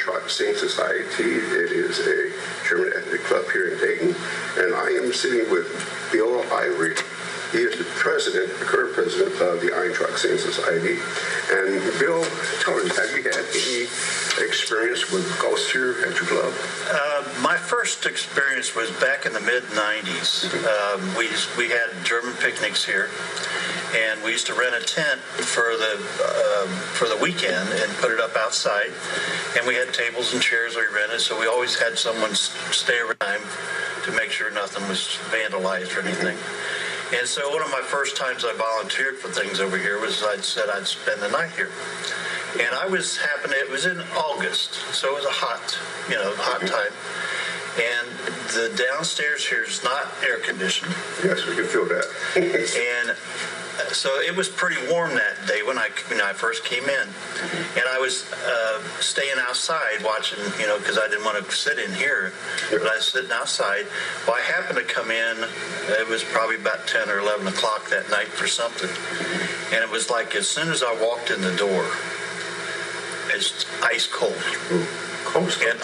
Eintracht Singing Society. It is a German ethnic club here in Dayton, and I am sitting with Bill Ivory. He is the president, the current president of the Eintracht Singing Society. And Bill, tell us, have you had any experience with ghosts here at your club? My first experience was back in the mid-'90s. We had German picnics here, and we used to rent a tent for the weekend and put it up outside. And we had tables and chairs we rented, so we always had someone stay around to make sure nothing was vandalized or anything. And so one of my first times I volunteered for things over here was I'd said I'd spend the night here. And it was in August, so it was a hot time. And the downstairs here is not air conditioned. Yes, we can feel that. And so it was pretty warm that day when I first came in. And I was staying outside watching, because I didn't want to sit in here. But I was sitting outside. Well, I happened to come in. It was probably about 10 or 11 o'clock that night for something. And it was like as soon as I walked in the door, it's ice cold. And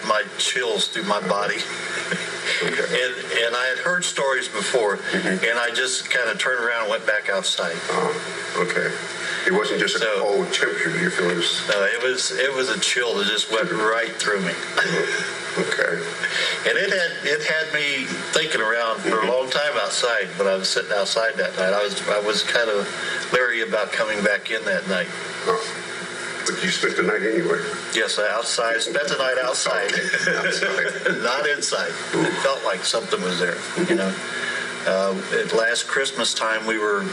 my chills through my body. Okay. And I had heard stories before, and I just kind of turned around and went back outside. Okay. It wasn't just a cold temperature. You feel it? No, it was a chill that just went right through me. Okay. And it had me thinking around for a long time outside when I was sitting outside that night. I was kind of leery about coming back in that night. But you spent the night anyway. Yes, outside. Spent the night outside. Outside. Not inside. It felt like something was there, At last Christmas time, we were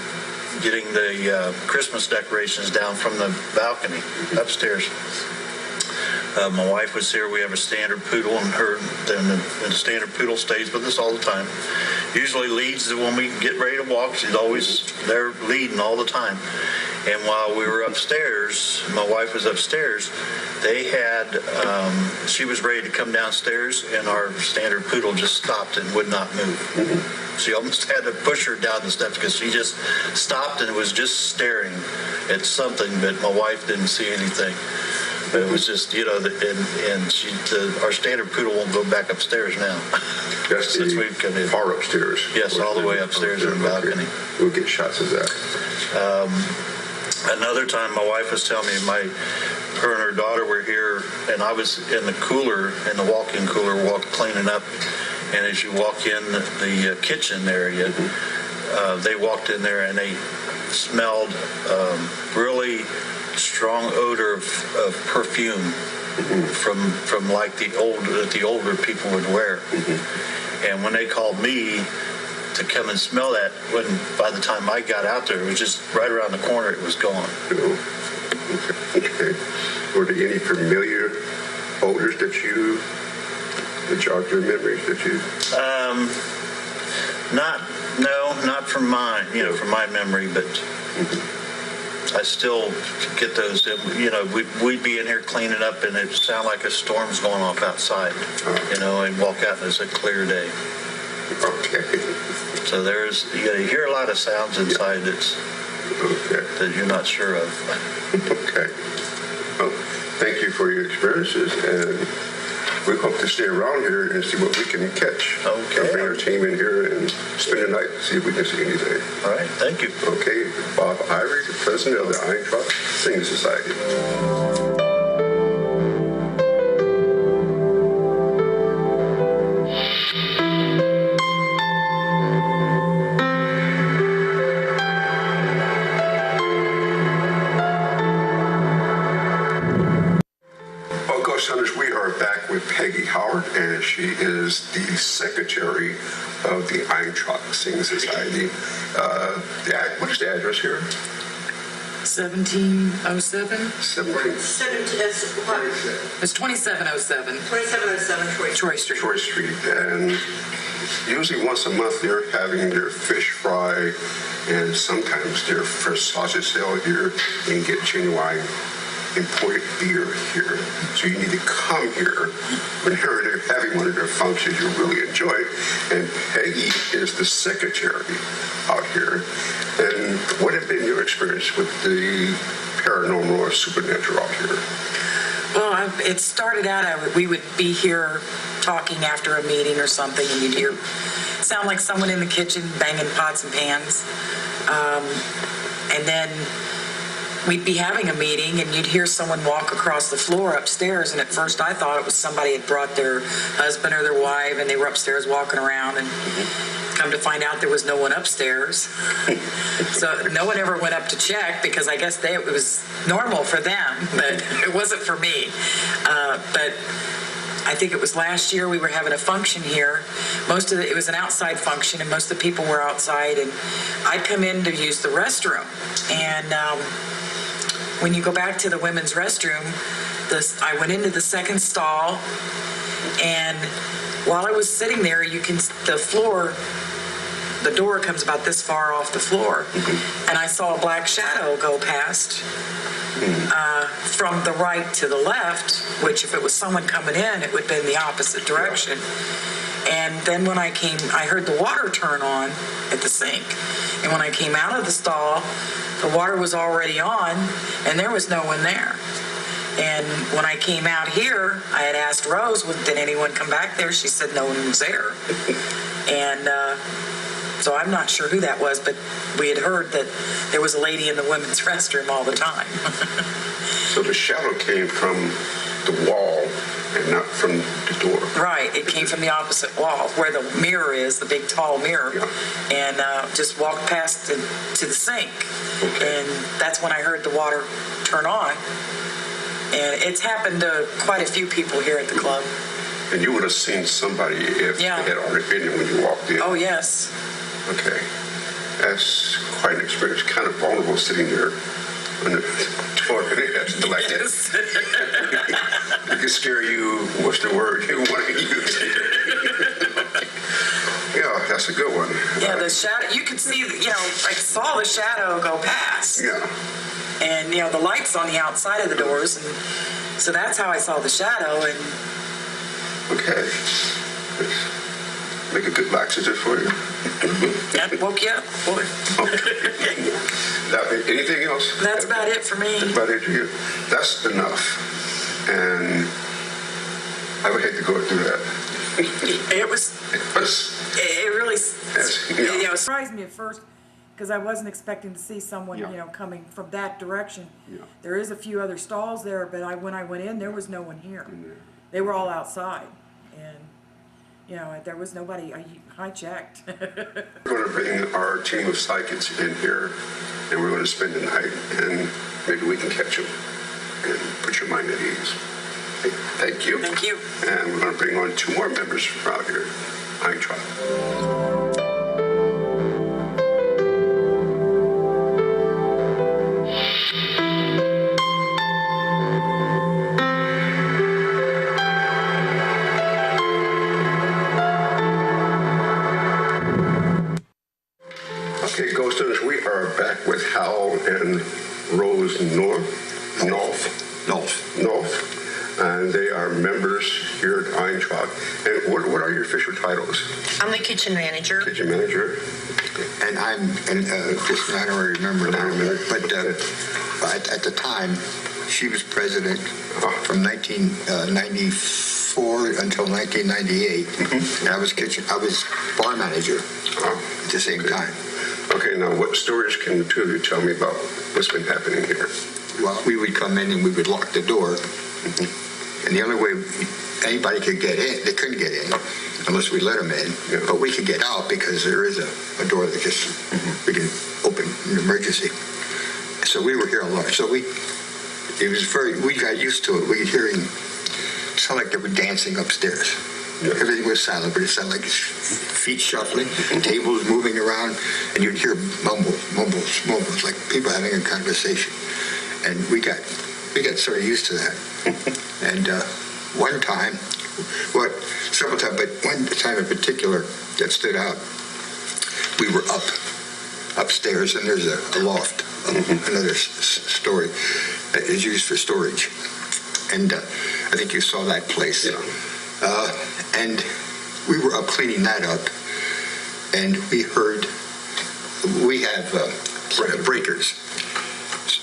getting the Christmas decorations down from the balcony upstairs. My wife was here. We have a standard poodle, and the standard poodle stays with us all the time. Usually leads when we get ready to walk. She's always there leading all the time. And while we were upstairs, my wife was upstairs, they had, she was ready to come downstairs, and our standard poodle just stopped and would not move. She almost had to push her down the steps because she just stopped and was just staring at something, but my wife didn't see anything. But it was just, our standard poodle won't go back upstairs now. That's since we've come in. Far upstairs. Yes, all the way upstairs in the balcony. We'll get shots of that. Another time, my wife was telling me her and her daughter were here, and I was in the walk-in cooler, cleaning up. And as you walk in the kitchen area, they walked in there and they smelled really strong odor of perfume from like the older people would wear. And when they called me to come and smell that, by the time I got out there, it was just right around the corner, it was gone. Okay. Were there any familiar odors that jogged your memories that you? Not from mine, from my memory, but I still get those. We'd be in here cleaning up, and it sounded like a storm's going off outside. And walk out, and it's a clear day. Okay. So you hear a lot of sounds inside that you're not sure of. Okay. Well, thank you for your experiences, and we hope to stay around here and see what we can catch. Okay. Bring our team in here and spend the night and see if we can see anything. All right. Thank you. Okay. Bob Ivory, the president of the Eintracht Singing Society. We are back with Peggy Howard, and she is the secretary of the Eintracht Singing Society. What is the address here? 1707? It's 2707. 2707 Troy Street. Troy Street. And usually once a month they're having their fish fry and sometimes their fresh sausage sale here. You can get genuine imported beer here. So you need to come here whenever they're having one of their functions. You'll really enjoy it. And Peggy is the secretary out here. And what have been your experience with the paranormal or supernatural out here? Well, it started out, we would be here talking after a meeting or something, and you'd hear, sound like someone in the kitchen banging pots and pans. And then we'd be having a meeting, and you'd hear someone walk across the floor upstairs, and at first I thought it was somebody had brought their husband or their wife, and they were upstairs walking around, and come to find out there was no one upstairs. So no one ever went up to check, because I guess it was normal for them, but it wasn't for me. But I think it was last year we were having a function here. It was an outside function, and most of the people were outside, and I'd come in to use the restroom. And when you go back to the women's restroom, I went into the second stall, and while I was sitting there, the door comes about this far off the floor, and I saw a black shadow go past from the right to the left, which if it was someone coming in, it would have been the opposite direction. And then when I heard the water turn on at the sink. And when I came out of the stall, the water was already on, and there was no one there. And when I came out here, I had asked Rose, did anyone come back there? She said no one was there. And so I'm not sure who that was, but we had heard that there was a lady in the women's restroom all the time. So the shadow came from the wall and not from the door. Right, it came from the opposite wall, where the mirror is, the big tall mirror, and just walked past to the sink. Okay. And that's when I heard the water turn on. And it's happened to quite a few people here at the club. And you would have seen somebody if they had already been here when you walked in. Oh, yes. Okay. That's quite an experience. Kind of vulnerable sitting there on the toilet like that. It can scare you. What's the word you want to use? Yeah, that's a good one. Yeah, the shadow. You could see, I saw the shadow go past. Yeah. And, the light's on the outside of the doors. And so that's how I saw the shadow. And okay. Make a good laxative for you. That woke you up. Okay. Now, anything else? That's about it for me. That's about it for you. That's enough. And I would hate to go through that. It really surprised me at first, because I wasn't expecting to see someone, coming from that direction. Yeah. There is a few other stalls there, but when I went in, there was no one here. They were all outside, and there was nobody. I checked. We're going to bring our team of psychics in here, and we're going to spend the night, and maybe we can catch them and put your mind at ease. Thank you. Thank you. And we're going to bring on 2 more members from out here, Eintracht. Okay, Ghosters, we are back with Hal and Rose North, and they are members here at Eintracht. And what are your official titles? I'm the kitchen manager. Kitchen manager. And I don't remember now, but at the time, she was president from 1994 until 1998, and I was bar manager at the same time. Okay, now what stories can the two of you tell me about what's been happening here? Well, we would come in and we would lock the door, and the only way anybody could get in, they couldn't get in unless we let them in, but we could get out because there is a door that just we can open in emergency. So we were here a lot. So we got used to it. We could hearing sound like they were dancing upstairs. Everything was silent, but it sounded like feet shuffling, tables moving around, and you'd hear mumbles, like people having a conversation. And we got sort of used to that. And one time, several times, but one time in particular that stood out, we were upstairs, and there's a loft, another story that is used for storage. And I think you saw that place. And we were up cleaning that up, and we have breakers.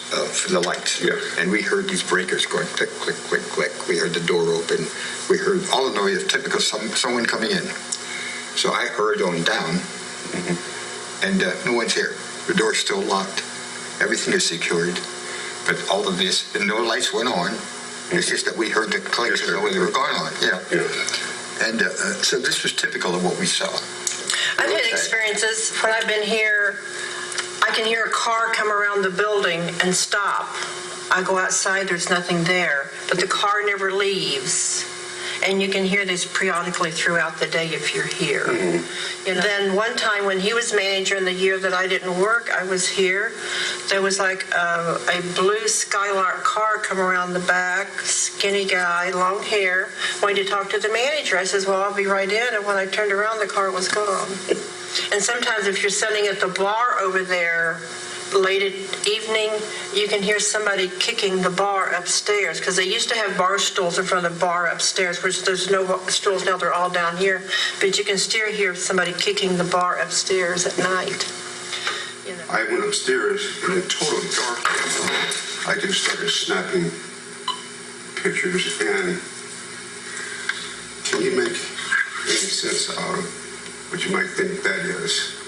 for the lights. Yeah. And we heard these breakers going click, click, click, click. We heard the door open. We heard all the noise, typical someone coming in. So I hurried on down, and no one's here. The door's still locked. Everything is secured. But all of this, and no lights went on. It's just that we heard the clicks as though they were going on. Yeah. And so this was typical of what we saw. I've had experiences when I've been here, I can hear a car come around the building and stop. I go outside, there's nothing there, but the car never leaves. And you can hear this periodically throughout the day if you're here. You know, then one time when he was manager in the year that I didn't work, I was here, there was like a blue Skylark car come around the back, skinny guy, long hair, wanting to talk to the manager. I says, well, I'll be right in. And when I turned around, the car was gone. And sometimes if you're sitting at the bar over there late at evening, you can hear somebody kicking the bar upstairs, because they used to have bar stools in front of the bar upstairs, which there's no stools now, they're all down here. But you can still hear somebody kicking the bar upstairs at night. You know. I went upstairs and in total darkness, I just started snapping pictures. And can you make any sense out of what you might think that is?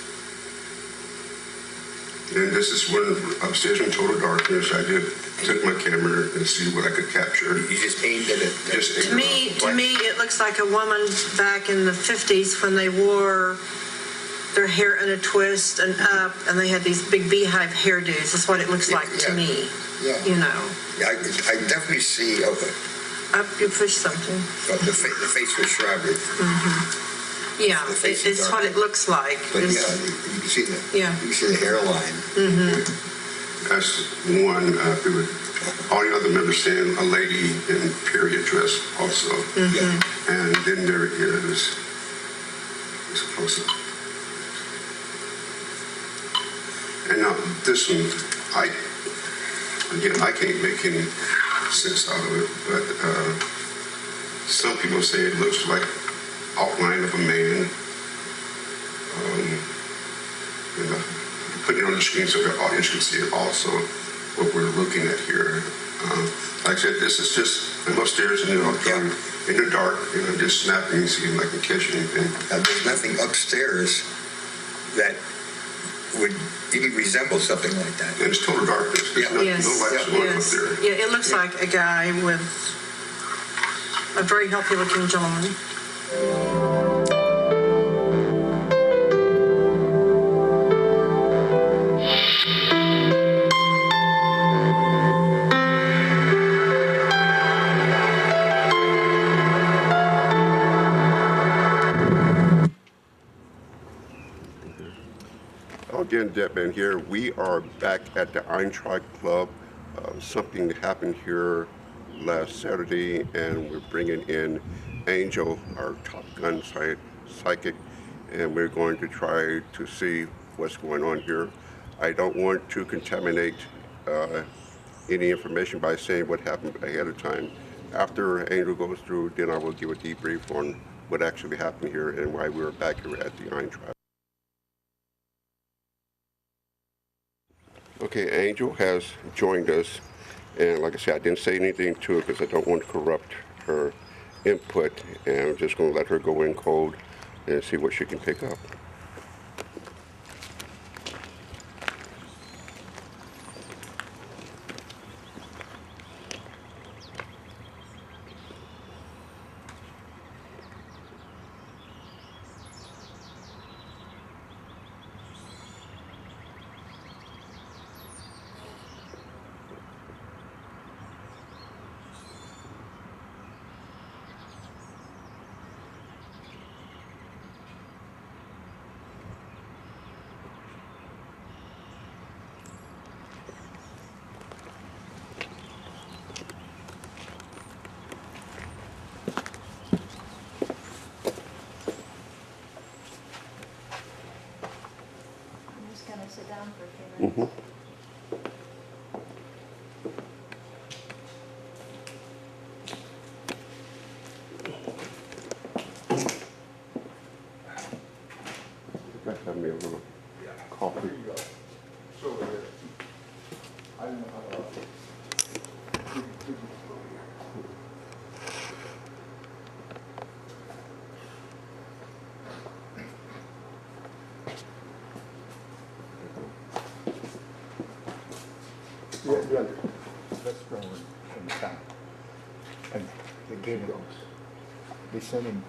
And this is when upstairs in total darkness, I took my camera and see what I could capture. You just aimed at it. To me, it looks like a woman back in the 50s when they wore their hair in a twist and up, and they had these big beehive hairdos. That's what it looks like to me. Yeah. You know. Yeah, I definitely see Up, you push something. the face was shrouded. Yeah, it's what it looks like. But yeah, you can see the Yeah. you can see the hairline. That's one. All the other members saying a lady in period dress also. Yeah. And then there is, it's close up. And now this one, I can't make any sense out of it, but some people say it looks like outline of a man. Putting it on the screen so the audience can see it also, what we're looking at here. Like I said, this is just, I'm upstairs in the auditorium, in the dark, just snapping and seeing if I can catch anything. There's nothing upstairs that would even resemble something like that. And it's total darkness. There's no lights on up there. Yeah, it looks like a guy with a very healthy looking gentleman. Again, Deadman here. We are back at the Eintracht Club. Something happened here last Saturday, and we're bringing in Angel, our Top Gun psychic, and we're going to try to see what's going on here. I don't want to contaminate any information by saying what happened ahead of time. After Angel goes through, then I will give a debrief on what actually happened here and why we're back here at the Eintracht. Okay, Angel has joined us, and like I said, I didn't say anything to her because I don't want to corrupt her input, and I'm just going to let her go in cold and see what she can pick up. Sit down for a few minutes. You guys have me a little coffee. So, I don't know how to town. And they gave him, they sent him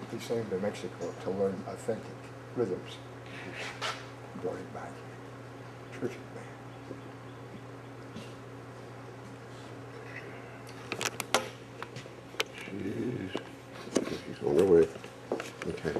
to Mexico to learn authentic rhythms. He brought it back. Terrific man. Jeez. She's on her way. Okay.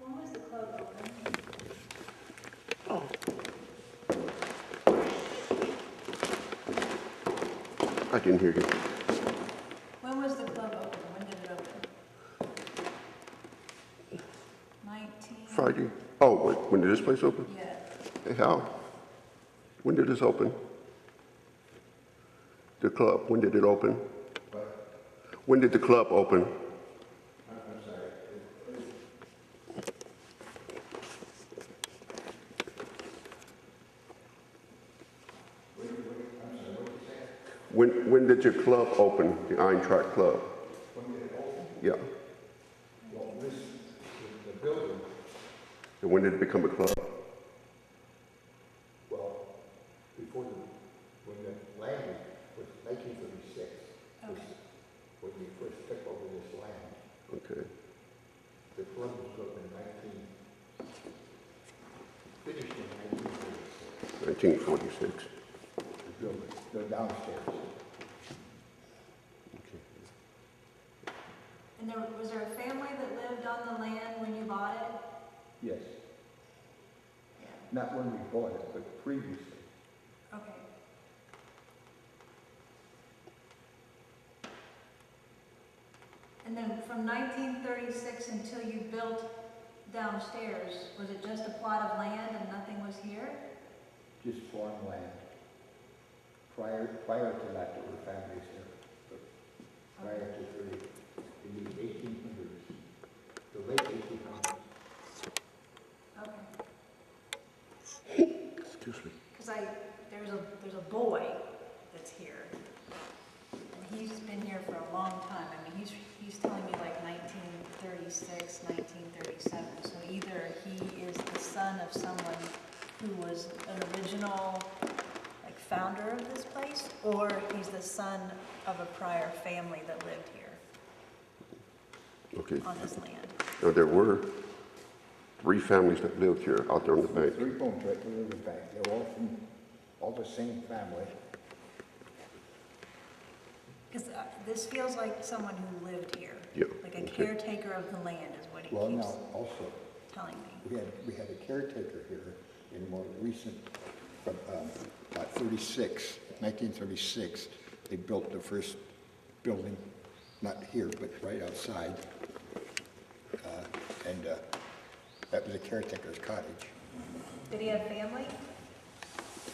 When was the club open? I didn't hear you. When was the club open? When did it open? 19? Friday. Oh, wait, when did this place open? Yeah. Hey, Hal, when did this open? The club, when did it open? When did the club open? When did your club open, the Eintracht Club? When did it open? Yeah. Well, the building, And when did it become a club? well, before when the land was 1936, was when we first took over this land. Okay. The club was built in finished in 1936. 1946. The building, the downstairs. And was there a family that lived on the land when you bought it? Yes. Not when we bought it, but previously. Okay. And then from 1936 until you built downstairs, was it just a plot of land and nothing was here? Just farmland. Prior to that, there were families here. But prior to in the 1800s, the late 1800s. Okay. Excuse me. Because there's a boy that's here, and he's been here for a long time. I mean, he's telling me like 1936, 1937. So either he is the son of someone who was an original like founder of this place, or he's the son of a prior family that lived here Okay. on this land. Now, there were 3 families that lived here out there on the bank. 3 homes right there in the back. They're all from the same family. Because this feels like someone who lived here. Yeah, Like a okay. caretaker of the land is what he Well, keeps now, also, telling me. we had a caretaker here in more recent, from about 1936. They built the first building, not here, but right outside. That was a caretaker's cottage. Did he have family?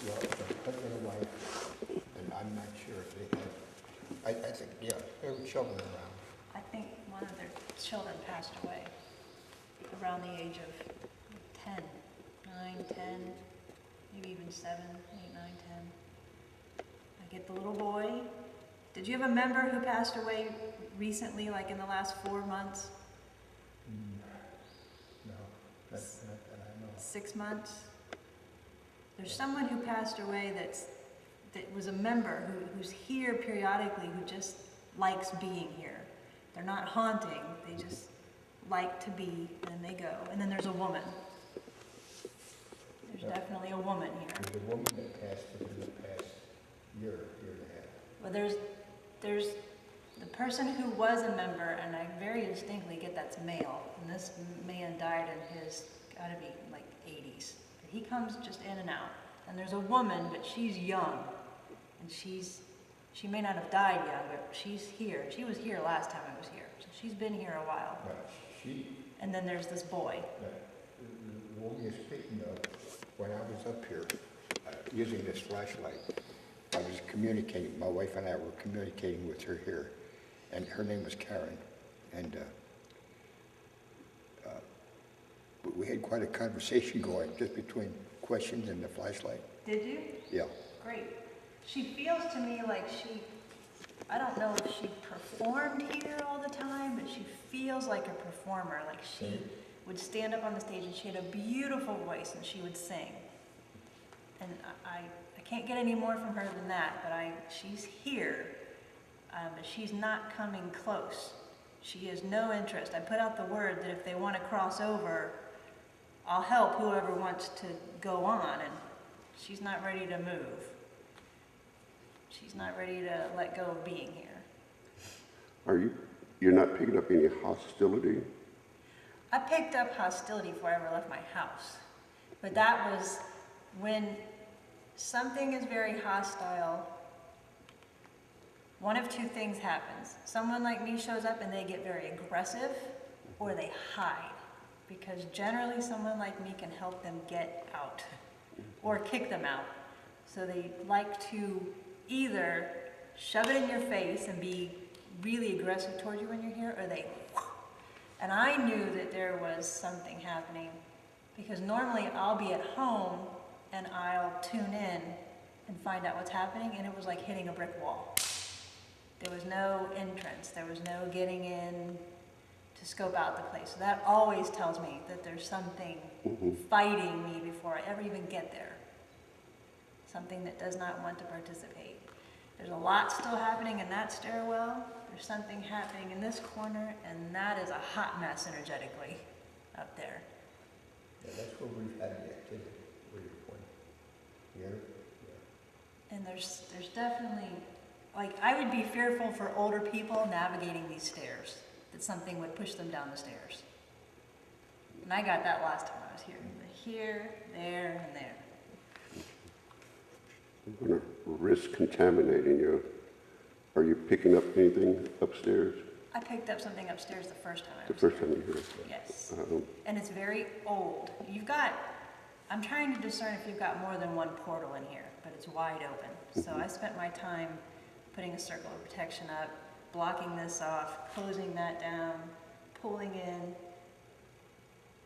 Well, the husband and wife, and I'm not sure if they had, I think, yeah, there were children around. I think one of their children passed away around the age of 10, 9, 10, maybe even 7, 8, 9, 10. I get the little boy. Did you have a member who passed away recently, like in the last 4 months? No, not that I know. 6 months? There's someone who passed away that was a member who's here periodically, who just likes being here. They're not haunting, they just like to be, and they go. And then there's a woman. There's definitely a woman here. There's a woman that passed within the past year and a half. Well, there's the person who was a member, and I very distinctly get that's male, and this man died in his, gotta be like 80s. He comes just in and out. And there's a woman, but she's young, and she may not have died young, but she's here. She was here last time I was here, so she's been here a while. And then there's this boy. The woman you're speaking of, when I was up here using this flashlight, I was communicating, my wife and I were communicating with her here, and her name was Karen. And we had quite a conversation going just between questions and the flashlight. Did you? Yeah. Great. She feels to me like I don't know if she performed here all the time, but she feels like a performer. Like she would stand up on the stage and she had a beautiful voice and she would sing. And I can't get any more from her than that, but she's here, but she's not coming close. She has no interest. I put out the word that if they want to cross over, I'll help whoever wants to go on, and she's not ready to move. She's not ready to let go of being here. You're not picking up any hostility? I picked up hostility before I ever left my house. But that was when something is very hostile, one of two things happens. Someone like me shows up and they get very aggressive, or they hide. Because generally someone like me can help them get out, or kick them out. So they like to either shove it in your face and be really aggressive towards you when you're here, or they, and I knew that there was something happening, because normally I'll be at home and I'll tune in and find out what's happening, and it was like hitting a brick wall. There was no entrance, there was no getting in to scope out the place. So that always tells me that there's something fighting me before I ever even get there. Something that does not want to participate. There's a lot still happening in that stairwell. There's something happening in this corner, and that is a hot mess energetically up there. Yeah, that's where we've had the activity, where you're pointing. Here? Yeah. And there's definitely, like, I would be fearful for older people navigating these stairs, that something would push them down the stairs. And I got that last time I was here. Here, there, and there. I'm going to risk contaminating you. Are you picking up anything upstairs? I picked up something upstairs the first time I The was first here. time you heard? Yes. And it's very old. I'm trying to discern if you've got more than one portal in here, but it's wide open. So I spent my time putting a circle of protection up, blocking this off, closing that down, pulling in.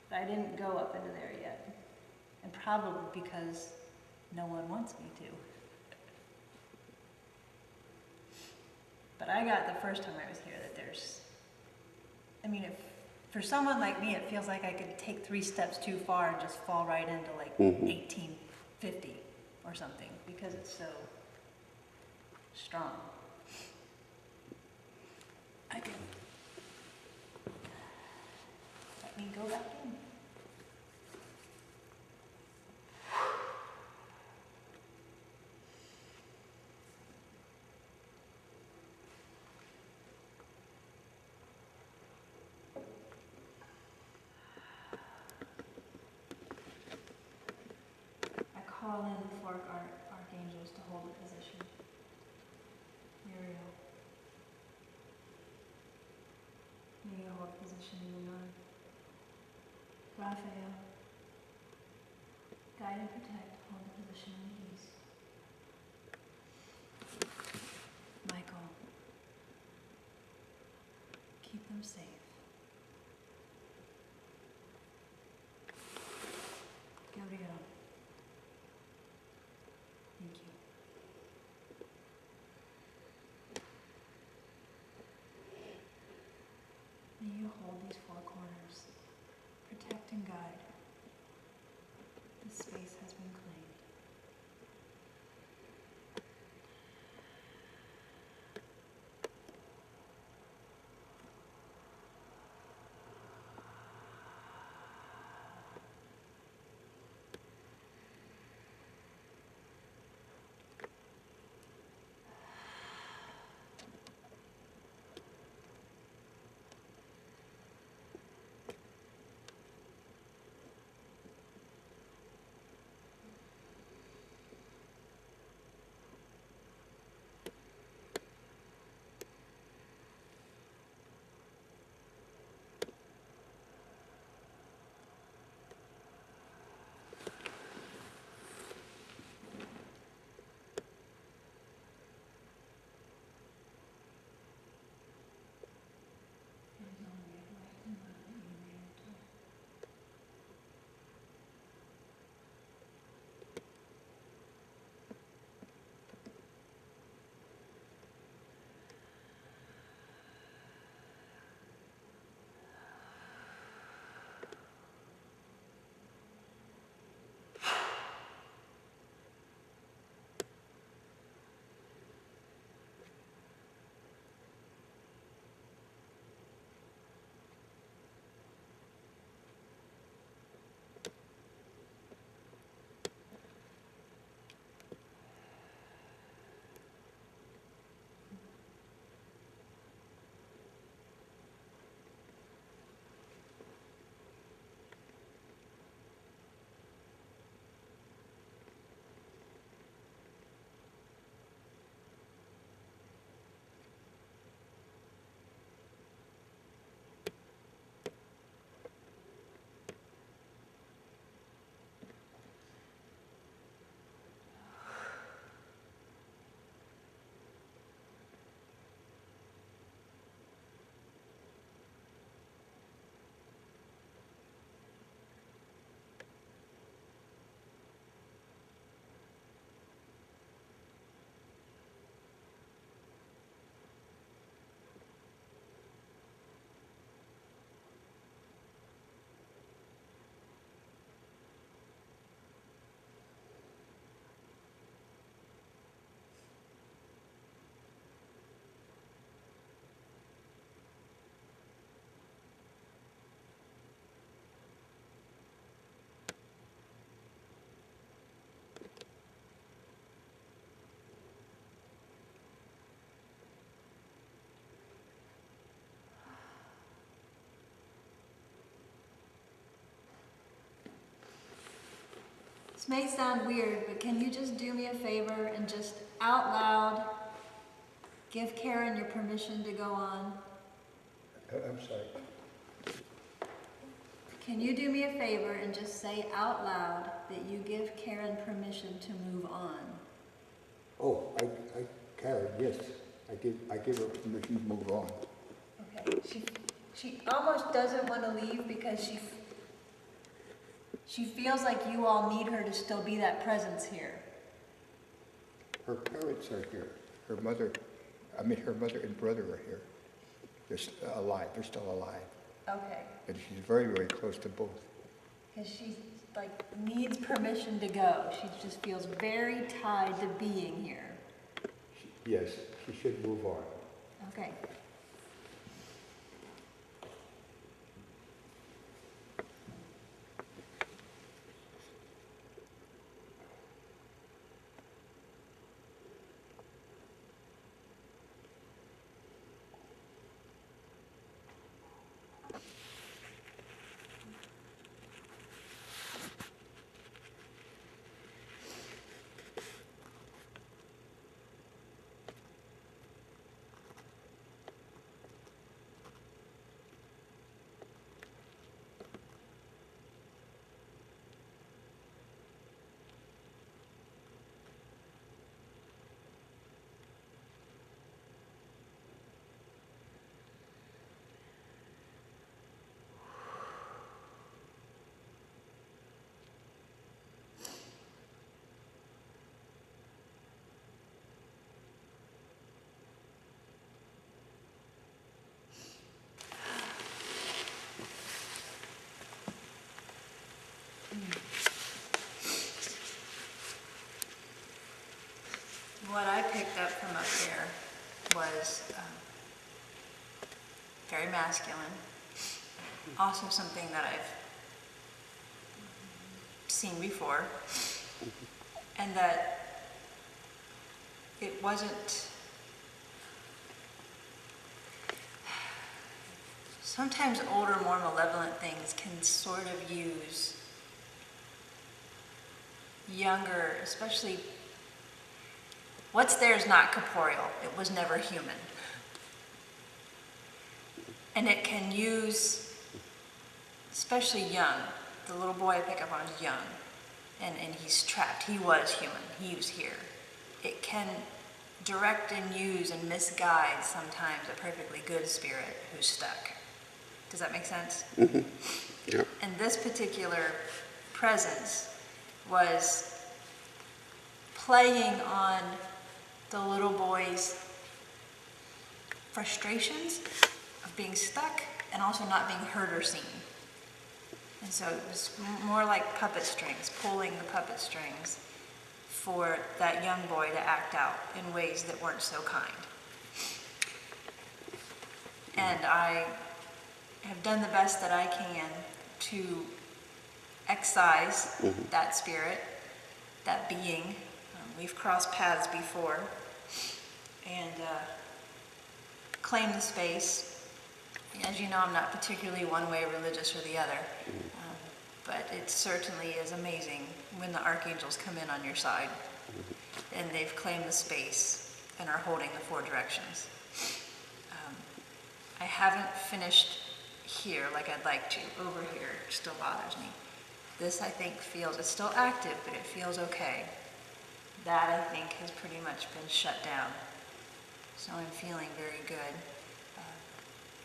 But I didn't go up into there yet. And probably because no one wants me to. But I got the first time I was here that if for someone like me, it feels like I could take 3 steps too far and just fall right into like 1850 or something, because it's so strong. I can let me go back in. Call in the 4 archangels to hold the position. Uriel. May you hold the position in the mind. Raphael. Guide and protect, hold the position in the east. Michael. Keep them safe. Gabriel. Thank you. May you hold these 4 corners, protect and guide. This space has been This may sound weird, but can you just do me a favor and just out loud give Karen your permission to go on? I'm sorry. Can you do me a favor and just say out loud that you give Karen permission to move on? Oh, Karen, yes. I give her permission to move on. Okay. She almost doesn't want to leave because she feels like you all need her to still be that presence here. Her parents are here. Her mother and brother are here. They're still alive. Okay. And she's very, very close to both. Because she needs permission to go. She just feels very tied to being here. Yes, she should move on. Okay. What I picked up from up there was very masculine. Also something that I've seen before. And that it wasn't... Sometimes older, more malevolent things can sort of use younger, especially... What's there is not corporeal. It was never human. And it can use, especially young, the little boy I pick up on is young, and he's trapped. He was human. He was here. It can direct and use and misguide sometimes a perfectly good spirit who's stuck. Does that make sense? Mm-hmm. Yeah. And this particular presence was playing on the little boy's frustrations of being stuck and also not being heard or seen. And so it was more like puppet strings, pulling the puppet strings for that young boy to act out in ways that weren't so kind. And I have done the best that I can to excise that spirit, that being. We've crossed paths before, and claim the space. As you know, I'm not particularly one way religious or the other, but it certainly is amazing when the archangels come in on your side, and they've claimed the space and are holding the four directions. I haven't finished here like I'd like to. Over here still bothers me. This, I think, feels, it's still active, but it feels okay. That, I think, has pretty much been shut down. So I'm feeling very good.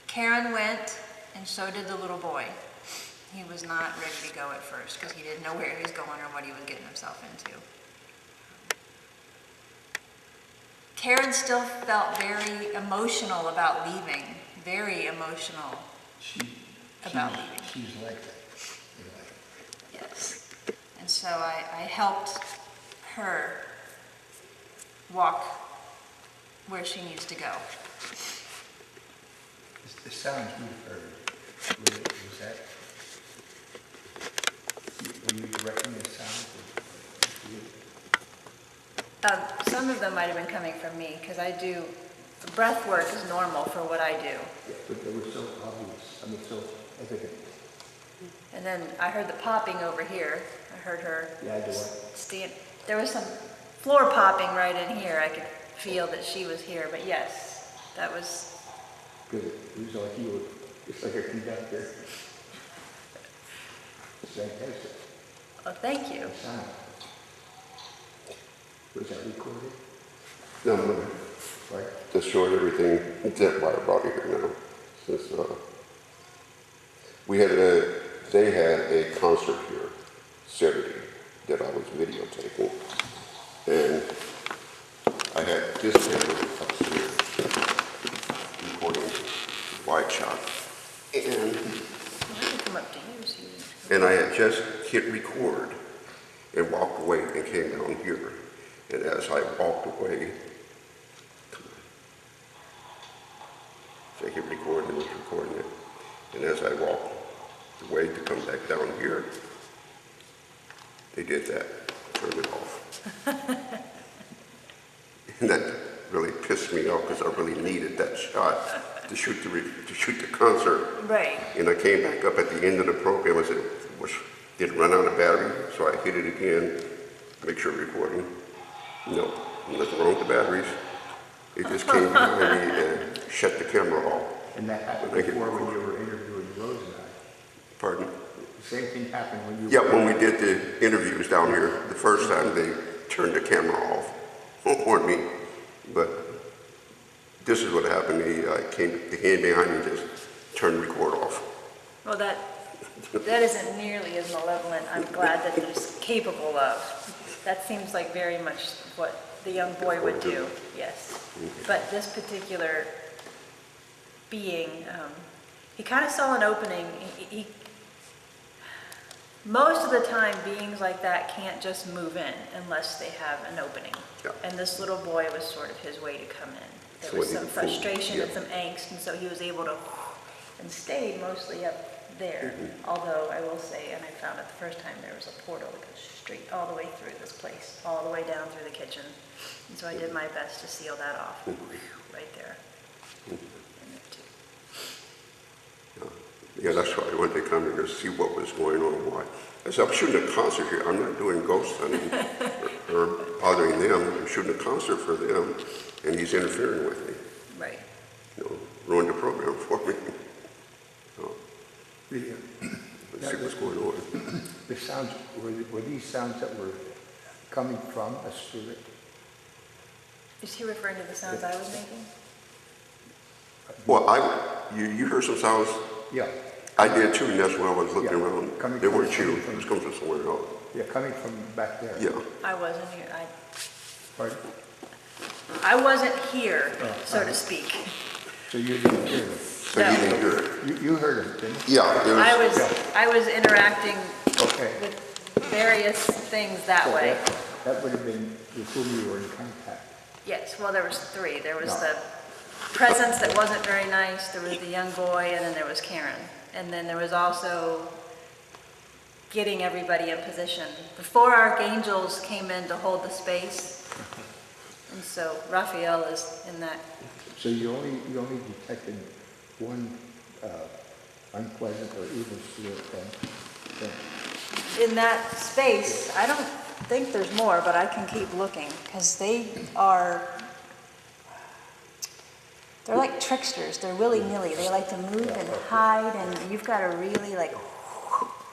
Karen went, and so did the little boy. He was not ready to go at first because he didn't know where he was going or what he was getting himself into. Karen still felt very emotional about leaving, very emotional about leaving. She's like that. Yes. And so I helped her walk where she needs to go. The sounds we've heard, was that, were you directing the sounds? Some of them might have been coming from me because the breath work is normal for what I do. Yeah, but they were so obvious, so evident. And then I heard the popping over here. I heard her Yeah, I do. stand. There was some floor popping right in here. I could feel that she was here, but yes, that was, Because it was like you were, it's like a conductor. It's fantastic. oh, thank you. Sound. Was that recorded? No, I'm gonna Right? just short everything. That's why I brought it here now. Since they had a concert here Saturday that I was videotaping, and I had this camera upstairs recording wide shot, and I can come up to you, so you. I had just hit record and walked away and came down here, and as I walked away. So I hit record and was recording it. And as I walked away to come back down here, they did that, turned it off. And that really pissed me off because I really needed that shot to shoot the concert. Right. And I came back up at the end of the program and said, did it run out of battery? So I hit it again, make sure recording. No, nothing wrong with the batteries. It just came behind me and shut the camera off. And that happened Thank you. before when you were interviewing Rose and I. Pardon? The same thing happened when you Yeah, were... when we did the interviews down here, the first time they turned the camera off on me. But this is what happened. The hand behind me just turned the record off. Well, that isn't nearly as malevolent, I'm glad that he's capable of. That seems like very much what the young boy would do, yes. But this particular being, he kind of saw an opening. Most of the time, beings like that can't just move in unless they have an opening. Yeah. And this little boy was sort of his way to come in. There So was he some could- frustration and yeah. some angst, and so he was able to, and stayed mostly up there. Although I will say, and I found it the first time, there was a portal that goes straight all the way through this place, all the way down through the kitchen. And so I did my best to seal that off, right there. And there too. Yeah, that's why I wanted to come here to see what was going on, why. I said, I'm shooting a concert here. I'm not doing ghost hunting or bothering them. I'm shooting a concert for them, and he's interfering with me. Right. Ruined the program for me. So, The, let's see what's going on. the sounds, were these sounds that were coming from a spirit? Is he referring to the sounds I was making? Well, you heard some sounds. Yeah. I did too, and that's why I was looking Yeah. around. Coming They from- weren't you. coming from- It was coming from somewhere else. Yeah, coming from back there. Yeah. I wasn't here, Pardon? I wasn't here, so to uh-huh. speak. So you didn't hear them? So you didn't hear it. You heard them, didn't you? Yeah, there was. I was interacting Okay. with various things that So way. that would have been with whom you were in contact. Yes, well, there was three. There was No. the presence that wasn't very nice, there was the young boy, and then there was Karen. And then there was also getting everybody in position. The four archangels came in to hold the space. And so Raphael is in that. So you only detected one unpleasant or evil spirit then? In that space, I don't think there's more, but I can keep looking, because they're like tricksters. They're willy-nilly. They like to move and hide, and you've got to really like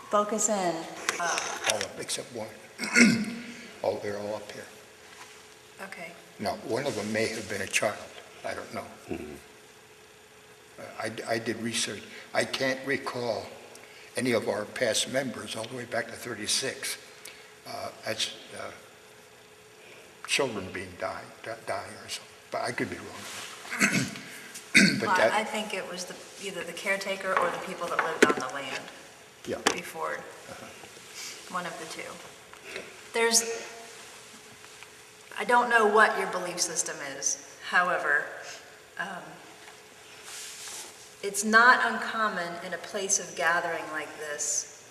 focus in. All up except one. Oh, they're all up here. Okay. Now, one of them may have been a child. I don't know. I did research. I can't recall any of our past members all the way back to 36. That's children being dying or something. But I could be wrong. But Well, that, I think it was either the caretaker or the people that lived on the land yeah. before, one of the two. I don't know what your belief system is. However, it's not uncommon in a place of gathering like this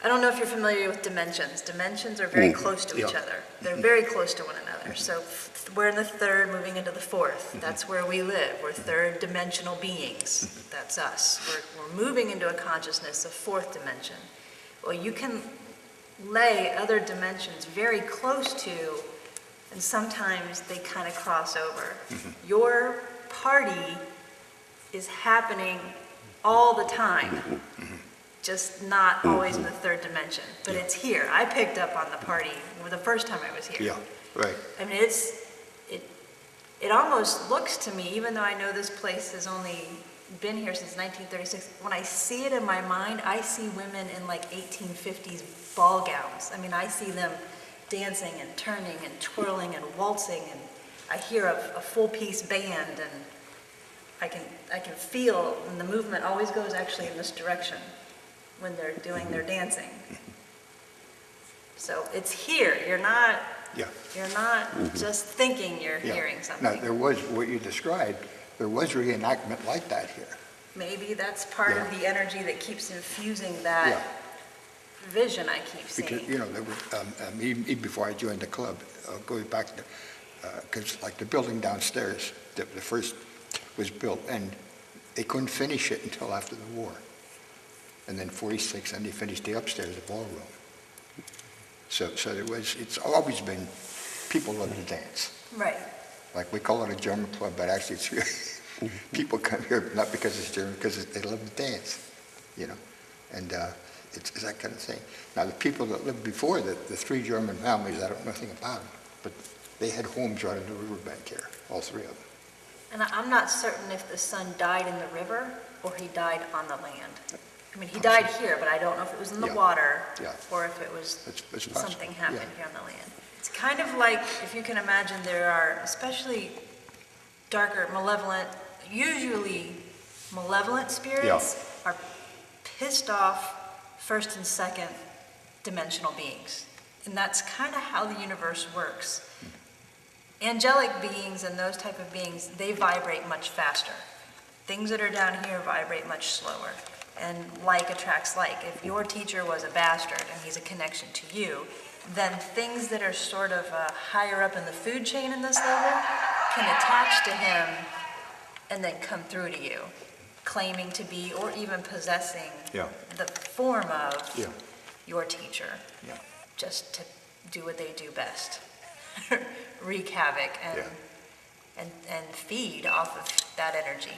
I don't know if you're familiar with dimensions. Dimensions are very close to each other. They're very close to one another. So we're in the third, moving into the fourth. That's where we live. We're third dimensional beings. That's us. We're moving into a consciousness of fourth dimension. Well, you can lay other dimensions very close to, and sometimes they kind of cross over. Your party is happening all the time, just not always in the third dimension, but it's here. I picked up on the party the first time I was here. Yeah, right. I mean, it almost looks to me, even though I know this place has only been here since 1936, when I see it in my mind, I see women in like 1850s ball gowns. I mean, I see them dancing and turning and twirling and waltzing, and I hear a full-piece band, and I can feel, and the movement always goes actually in this direction when they're doing their dancing. So it's here. You're not just thinking you're hearing something. Now, there was, what you described, there was reenactment like that here. Maybe that's part of the energy that keeps infusing that vision I keep seeing. Because, you know, there were, even before I joined the club, going back to, because like the building downstairs, the first was built, and they couldn't finish it until after the war. And then 46, and they finished the upstairs, the ballroom. So there was, it's always been, people love to dance. Right. Like, we call it a German club, but actually it's really, people come here not because it's German, because they love to dance, you know, and it's that kind of thing. Now, the people that lived before, the three German families, I don't know anything about them, but they had homes right on the riverbank here, all three of them. And I'm not certain if the son died in the river or he died on the land. I mean, he died here, but I don't know if it was in the water or if it was It's something happened here on the land. It's kind of like, if you can imagine, there are especially darker, malevolent, usually malevolent spirits are pissed off first and second dimensional beings. And that's kind of how the universe works. Angelic beings and those type of beings, they vibrate much faster. Things that are down here vibrate much slower. And like attracts like. If your teacher was a bastard and he's a connection to you, then things that are sort of higher up in the food chain in this level can attach to him and then come through to you, claiming to be or even possessing the form of your teacher, just to do what they do best. Wreak havoc and feed off of that energy.